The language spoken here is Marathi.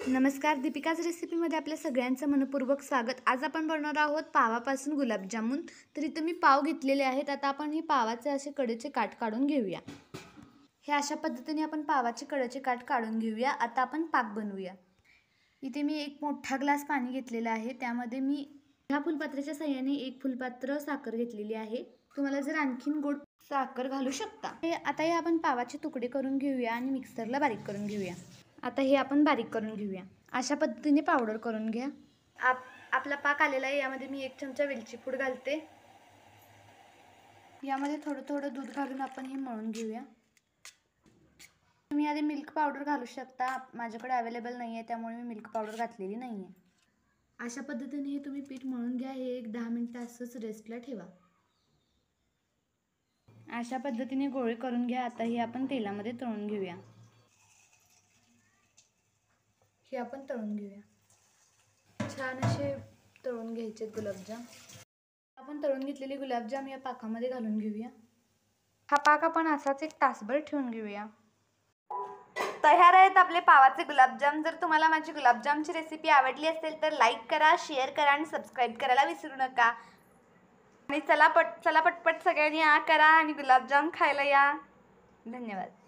नमस्कार, दीपिकाच रेसिपीमध्ये आपल्या सगळ्यांचं मनपूर्वक स्वागत। आज आपण बनवणार आहोत पावापासून गुलाबजामुन। तर इथे मी पाव घेतलेले आहेत। आता आपण हे पावाचे असे कडेचे काट काढून घेऊया। हे अशा पद्धतीने आपण पावाचे कडेचे काट काढून घेऊया। आता आपण पाक बनवूया। इथे मी एक मोठा ग्लास पाणी घेतलेला आहे। त्यामध्ये मी ह्या फुलपात्राच्या साहाय्याने एक फुलपात्र साखर घेतलेली आहे। तुम्हाला जर आणखीन गोड साखर घालू शकता। आता हे आपण पावाचे तुकडे करून घेऊया आणि मिक्सरला बारीक करून घेऊया। आता हे आपण बारीक करून घेऊया। अशा पद्धतीने पावडर करून घ्या। आपला पाक आलेला आहे। यामध्ये मी 1 चमचा वेलची पूड घालते। यामध्ये थोडं दूध घालून आपण हे मळून घेऊया। तुम्ही आधी मिल्क पावडर घालू शकता। माझ्याकडे अवेलेबल नाही आहे, त्यामुळे मी मिल्क पावडर घातलेली नाही आहे। अशा पद्धतीने हे तुम्ही पीठ मळून घ्या। हे एक 10 मिनिटं असंच रेस्टला ठेवा। अशा पद्धतीने गोळे करून घ्या। आता हे आपण तेलामध्ये तळून घेऊया। हे आपण तळून घेऊया। छान असे तळून घ्यायचे गुलाबजाम। आपण तळून घेतलेले गुलाबजाम या पाकामध्ये घालून घेऊया। हा पाक आपण असाच 1 तासभर ठेवून घेऊया। तयार आहेत आपले पावाचे गुलाबजाम। जर तुम्हाला माझी गुलाबजामची रेसिपी आवडली असेल तर लाईक करा, शेअर करा आणि सबस्क्राईब करायला विसरू नका। आणि चला पटपट सगळ्यांनी करा आणि गुलाबजाम खायला या। धन्यवाद।